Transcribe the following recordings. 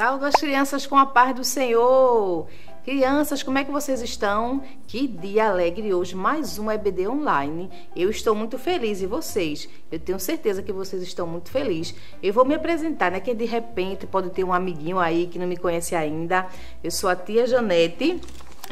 Saúdo as crianças com a paz do Senhor. Crianças, como é que vocês estão? Que dia alegre hoje, mais um EBD online. Eu estou muito feliz, e vocês? Eu tenho certeza que vocês estão muito felizes. Eu vou me apresentar, né? Que de repente pode ter um amiguinho aí que não me conhece ainda. Eu sou a tia Janete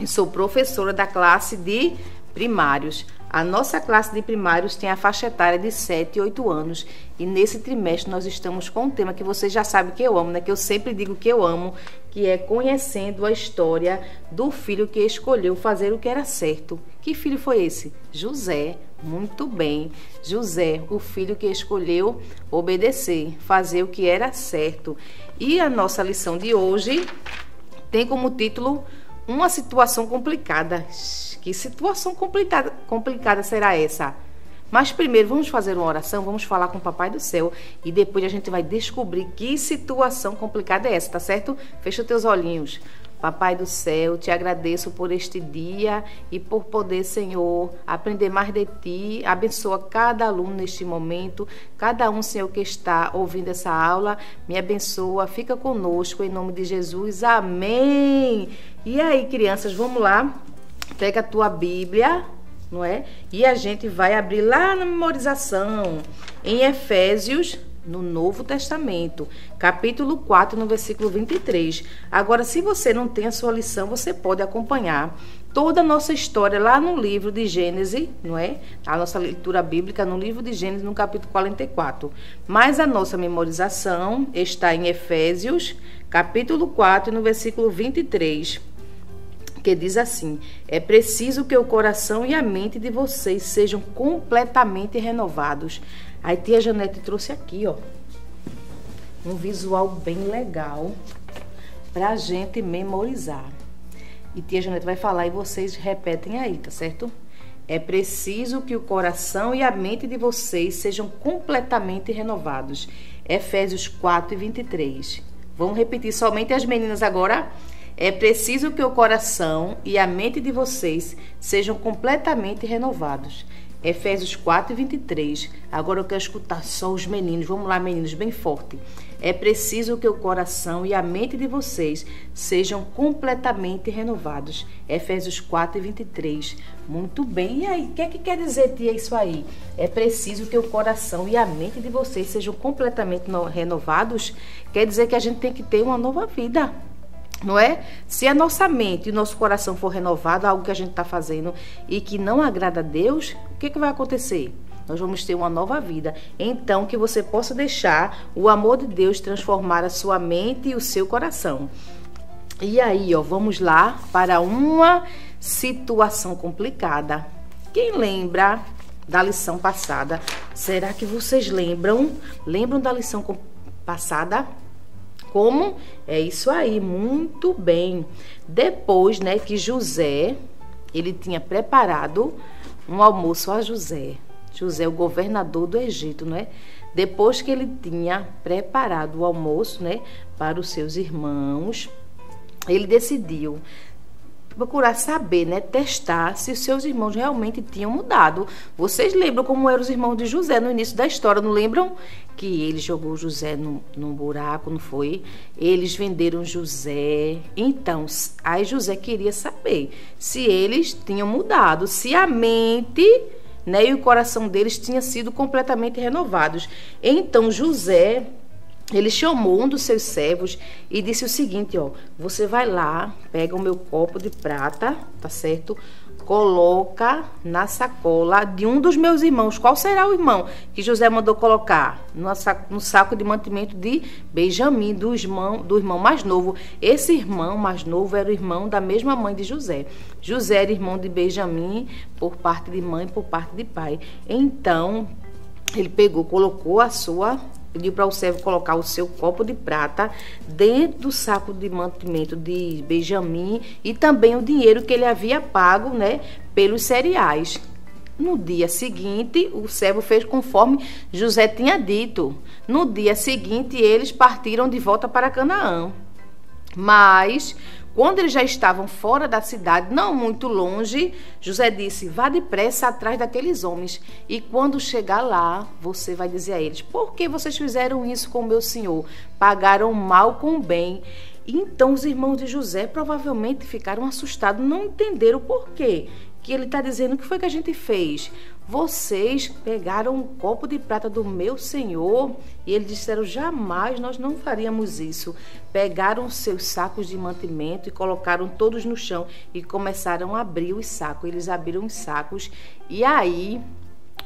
e sou professora da classe de primários. A nossa classe de primários tem a faixa etária de 7 e 8 anos. E nesse trimestre nós estamos com um tema que vocês já sabem que eu amo, né? Que eu sempre digo que eu amo, que é conhecendo a história do filho que escolheu fazer o que era certo. Que filho foi esse? José. Muito bem. José, o filho que escolheu obedecer, fazer o que era certo. E a nossa lição de hoje tem como título Uma situação complicada. Que situação complicada será essa? Mas primeiro vamos fazer uma oração, vamos falar com o Papai do Céu e depois a gente vai descobrir que situação complicada é essa, tá certo? Fecha teus olhinhos. Papai do Céu, te agradeço por este dia e por poder, Senhor, aprender mais de Ti. Abençoa cada aluno neste momento, cada um, Senhor, que está ouvindo essa aula. Me abençoa, fica conosco, em nome de Jesus. Amém! E aí, crianças, vamos lá? Pega a tua Bíblia, não é? E a gente vai abrir lá na memorização, em Efésios, no Novo Testamento, capítulo 4, no versículo 23. Agora, se você não tem a sua lição, você pode acompanhar toda a nossa história lá no livro de Gênesis, não é? A nossa leitura bíblica no livro de Gênesis, no capítulo 44. Mas a nossa memorização está em Efésios, capítulo 4, no versículo 23. Que diz assim: é preciso que o coração e a mente de vocês sejam completamente renovados. Aí tia Janete trouxe aqui, ó, um visual bem legal pra gente memorizar. E tia Janete vai falar e vocês repetem aí, tá certo? É preciso que o coração e a mente de vocês sejam completamente renovados. Efésios 4 e 23. Vamos repetir somente as meninas agora? É preciso que o coração e a mente de vocês sejam completamente renovados. Efésios 4 e 23. Agora eu quero escutar só os meninos. Vamos lá, meninos, bem forte. É preciso que o coração e a mente de vocês sejam completamente renovados. Efésios 4 e 23. Muito bem. E aí, o que é que quer dizer, tia, isso aí? É preciso que o coração e a mente de vocês sejam completamente renovados. Quer dizer que a gente tem que ter uma nova vida. Não é? Se a nossa mente e o nosso coração for renovado, algo que a gente está fazendo e que não agrada a Deus, o que vai acontecer? Nós vamos ter uma nova vida. Então, que você possa deixar o amor de Deus transformar a sua mente e o seu coração. E aí, ó, vamos lá para uma situação complicada. Quem lembra da lição passada? Será que vocês lembram? Lembram da lição passada? Como? É isso aí, muito bem. Depois, né, que José, ele tinha preparado um almoço a José, o governador do Egito, né? Depois que ele tinha preparado o almoço, né, para os seus irmãos, ele decidiu procurar saber, né, testar se os seus irmãos realmente tinham mudado. Vocês lembram como eram os irmãos de José no início da história, não lembram? Que ele jogou José num buraco, não foi? Eles venderam José. Então, aí José queria saber se eles tinham mudado, se a mente, né, e o coração deles tinham sido completamente renovados. Então, José, ele chamou um dos seus servos e disse o seguinte, ó, você vai lá, pega o meu copo de prata, tá certo? Coloca na sacola de um dos meus irmãos. Qual será o irmão que José mandou colocar? No saco de mantimento de Benjamim, do irmão mais novo. Esse irmão mais novo era o irmão da mesma mãe de José. José era irmão de Benjamim por parte de mãe e por parte de pai. Então, ele pegou, colocou pediu para o servo colocar o seu copo de prata dentro do saco de mantimento de Benjamim e também o dinheiro que ele havia pago, né, pelos cereais. No dia seguinte, o servo fez conforme José tinha dito. No dia seguinte, eles partiram de volta para Canaã. Mas, quando eles já estavam fora da cidade, não muito longe, José disse: vá depressa atrás daqueles homens. E quando chegar lá, você vai dizer a eles: por que vocês fizeram isso com o meu senhor? Pagaram mal com o bem. Então, os irmãos de José provavelmente ficaram assustados, não entenderam o porquê. Que ele está dizendo: o que foi que a gente fez? Vocês pegaram um copo de prata do meu senhor. E eles disseram: jamais nós não faríamos isso. Pegaram os seus sacos de mantimento e colocaram todos no chão e começaram a abrir os sacos. Eles abriram os sacos e aí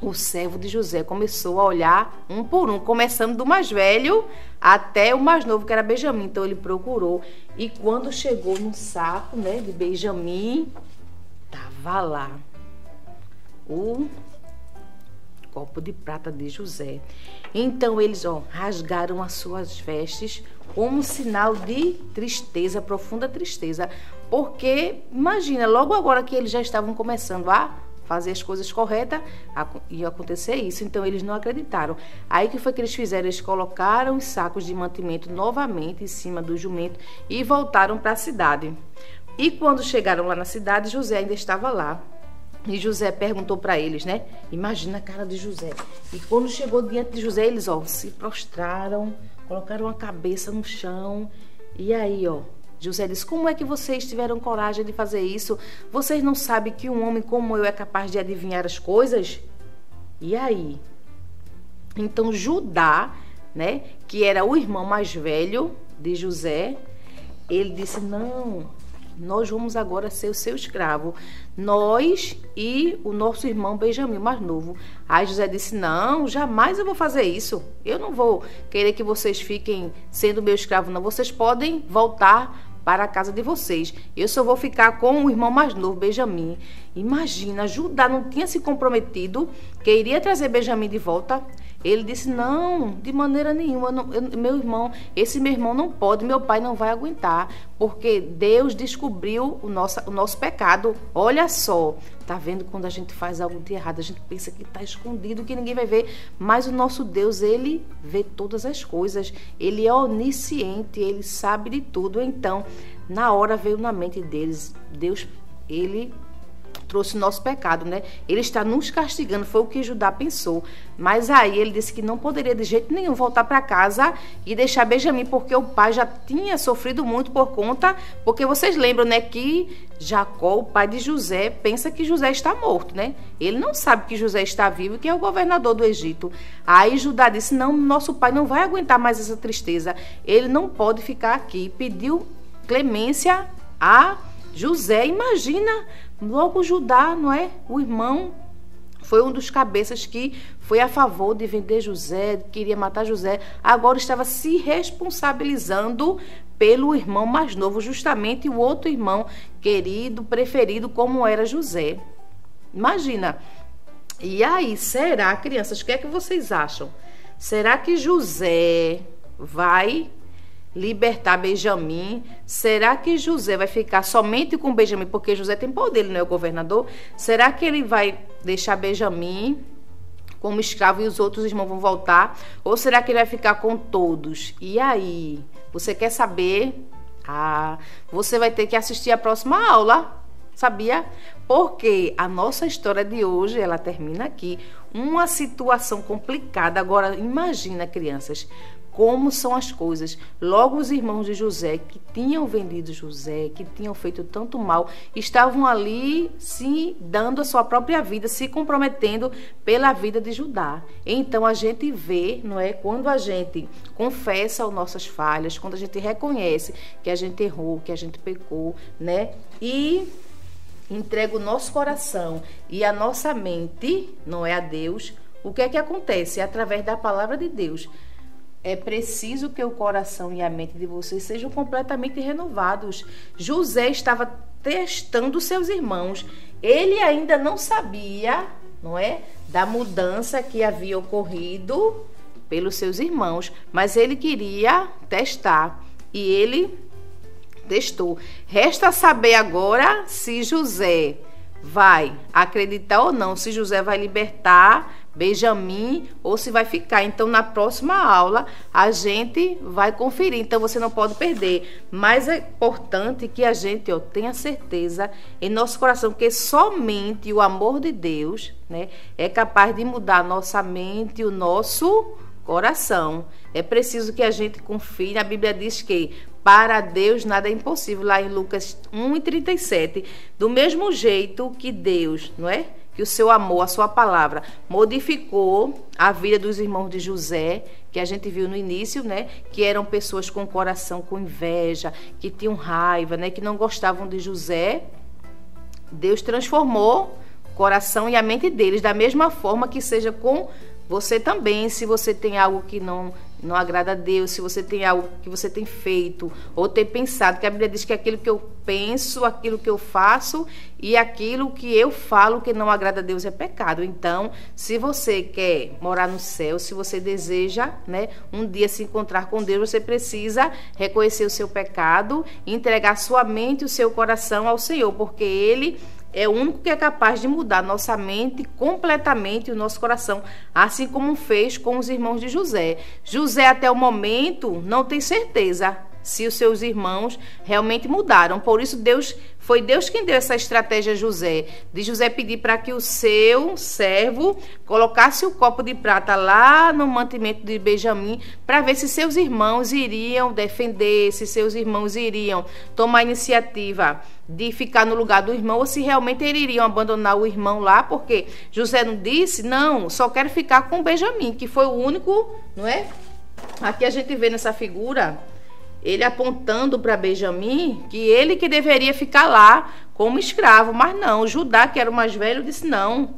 o servo de José começou a olhar um por um, começando do mais velho até o mais novo, que era Benjamim. Então ele procurou e quando chegou no saco, né, de Benjamim, estava lá o copo de prata de José. Então eles rasgaram as suas vestes como sinal de tristeza, profunda tristeza, porque imagina, logo agora que eles já estavam começando a fazer as coisas corretas, ia acontecer isso. Então eles não acreditaram. Aí que foi que eles fizeram? Eles colocaram os sacos de mantimento novamente em cima do jumento e voltaram para a cidade. E quando chegaram lá na cidade, José ainda estava lá. E José perguntou para eles, né? Imagina a cara de José. E quando chegou diante de José, eles, se prostraram, colocaram a cabeça no chão. E aí, José disse: como é que vocês tiveram coragem de fazer isso? Vocês não sabem que um homem como eu é capaz de adivinhar as coisas? E aí? Então Judá, né, que era o irmão mais velho de José, ele disse: não, nós vamos agora ser o seu escravo, nós e o nosso irmão Benjamim, mais novo. Aí José disse: não, jamais eu vou fazer isso. Eu não vou querer que vocês fiquem sendo meu escravo, não. Vocês podem voltar para a casa de vocês. Eu só vou ficar com o irmão mais novo, Benjamim. Imagina, Judá não tinha se comprometido que iria trazer Benjamim de volta. Ele disse: não, de maneira nenhuma, esse meu irmão não pode, meu pai não vai aguentar, porque Deus descobriu o nosso pecado. Olha só, tá vendo, quando a gente faz algo de errado, a gente pensa que está escondido, que ninguém vai ver, mas o nosso Deus, ele vê todas as coisas, ele é onisciente, ele sabe de tudo. Então, na hora veio na mente deles, Deus, ele trouxe o nosso pecado, né? Ele está nos castigando, foi o que Judá pensou. Mas aí ele disse que não poderia de jeito nenhum voltar para casa e deixar Benjamim, porque o pai já tinha sofrido muito por conta, porque vocês lembram, né, que Jacó, o pai de José, pensa que José está morto, né? Ele não sabe que José está vivo, que é o governador do Egito. Aí Judá disse: não, nosso pai não vai aguentar mais essa tristeza, ele não pode ficar aqui. Pediu clemência a José. Imagina, logo Judá, não é? O irmão foi um dos cabeças que foi a favor de vender José, queria matar José. Agora estava se responsabilizando pelo irmão mais novo, justamente o outro irmão querido, preferido, como era José. Imagina. E aí, será, crianças, o que é que vocês acham? Será que José vai libertar Benjamim? Será que José vai ficar somente com Benjamim, porque José tem poder, ele não é o governador? Será que ele vai deixar Benjamim como escravo e os outros irmãos vão voltar? Ou será que ele vai ficar com todos? E aí? Você quer saber? Você vai ter que assistir a próxima aula, sabia? Porque a nossa história de hoje, ela termina aqui. Uma situação complicada. Agora, imagina, crianças, como são as coisas. Logo os irmãos de José, que tinham vendido José, que tinham feito tanto mal, estavam ali se dando a sua própria vida, se comprometendo pela vida de Judá. Então a gente vê, não é? Quando a gente confessa as nossas falhas, quando a gente reconhece que a gente errou, que a gente pecou, né? E entrega o nosso coração e a nossa mente, não é, a Deus, o que é que acontece? É através da palavra de Deus. É preciso que o coração e a mente de vocês sejam completamente renovados. José estava testando seus irmãos. Ele ainda não sabia, não é, da mudança que havia ocorrido pelos seus irmãos, mas ele queria testar e ele testou. Resta saber agora se José vai acreditar ou não, se José vai libertar Benjamim ou se vai ficar. Então, na próxima aula, a gente vai conferir. Então, você não pode perder. Mas é importante que a gente tenha certeza em nosso coração que somente o amor de Deus, né, é capaz de mudar a nossa mente e o nosso coração. É preciso que a gente confie. A Bíblia diz que para Deus nada é impossível, lá em Lucas 1:37. Do mesmo jeito que Deus, não é? Que o seu amor, a sua palavra, modificou a vida dos irmãos de José, que a gente viu no início, né? Que eram pessoas com coração com inveja, que tinham raiva, né? Que não gostavam de José. Deus transformou o coração e a mente deles, da mesma forma que seja com você também. Se você tem algo que não agrada a Deus, se você tem algo que você tem feito ou tem pensado, que a Bíblia diz que aquilo que eu penso, aquilo que eu faço e aquilo que eu falo que não agrada a Deus é pecado. Então, se você quer morar no céu, se você deseja, né, um dia se encontrar com Deus, você precisa reconhecer o seu pecado e entregar sua mente e o seu coração ao Senhor, porque Ele é o único que é capaz de mudar nossa mente completamente e o nosso coração, assim como fez com os irmãos de José. José, até o momento, não tem certeza se os seus irmãos realmente mudaram. Por isso, foi Deus quem deu essa estratégia a José, de José pedir para que o seu servo colocasse o copo de prata lá no mantimento de Benjamim, para ver se seus irmãos iriam defender, se seus irmãos iriam tomar a iniciativa de ficar no lugar do irmão, ou se realmente eles iriam abandonar o irmão lá, porque José não disse, não, só quero ficar com Benjamim, que foi o único, não é? Aqui a gente vê nessa figura ele apontando para Benjamim que ele que deveria ficar lá como escravo, mas não, Judá, que era o mais velho, disse não,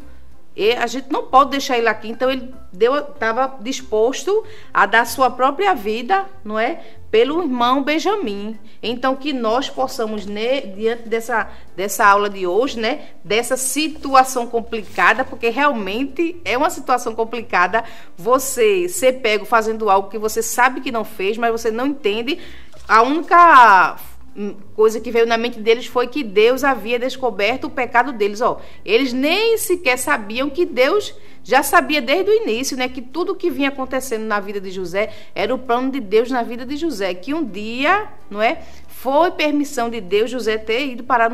a gente não pode deixar ele aqui. Então ele estava disposto a dar sua própria vida, não é, pelo irmão Benjamim. Então que nós possamos, né, diante dessa aula de hoje, né, dessa situação complicada, porque realmente é uma situação complicada você ser pego fazendo algo que você sabe que não fez, mas você não entende. A única coisa que veio na mente deles foi que Deus havia descoberto o pecado deles. Eles nem sequer sabiam que Deus já sabia desde o início, né, que tudo que vinha acontecendo na vida de José era o plano de Deus na vida de José, que um dia, não é, foi permissão de Deus José ter ido parar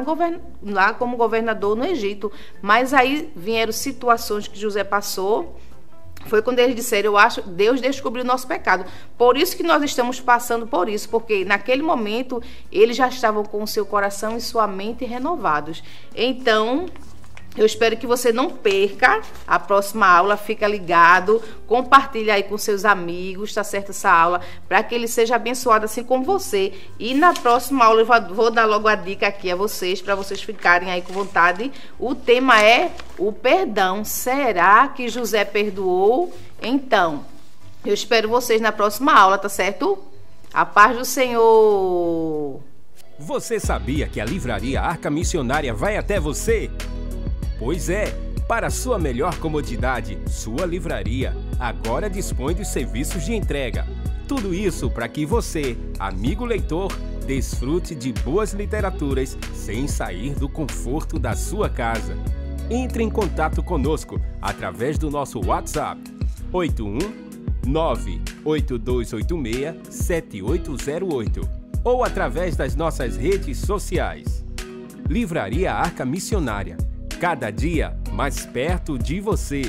lá como governador no Egito. Mas aí vieram situações que José passou. Foi quando eles disseram, eu acho, Deus descobriu o nosso pecado. Por isso que nós estamos passando por isso, porque naquele momento eles já estavam com o seu coração e sua mente renovados. Então, eu espero que você não perca a próxima aula, fica ligado, compartilha aí com seus amigos, tá certo, essa aula, para que ele seja abençoado assim como você. E na próxima aula eu vou dar logo a dica aqui a vocês, para vocês ficarem aí com vontade. O tema é o perdão. Será que José perdoou? Então, eu espero vocês na próxima aula, tá certo? A paz do Senhor! Você sabia que a Livraria Arca Missionária vai até você? Pois é, para sua melhor comodidade, sua livraria agora dispõe dos serviços de entrega. Tudo isso para que você, amigo leitor, desfrute de boas literaturas sem sair do conforto da sua casa. Entre em contato conosco através do nosso WhatsApp 81982867808 ou através das nossas redes sociais. Livraria Arca Missionária. Cada dia mais perto de você.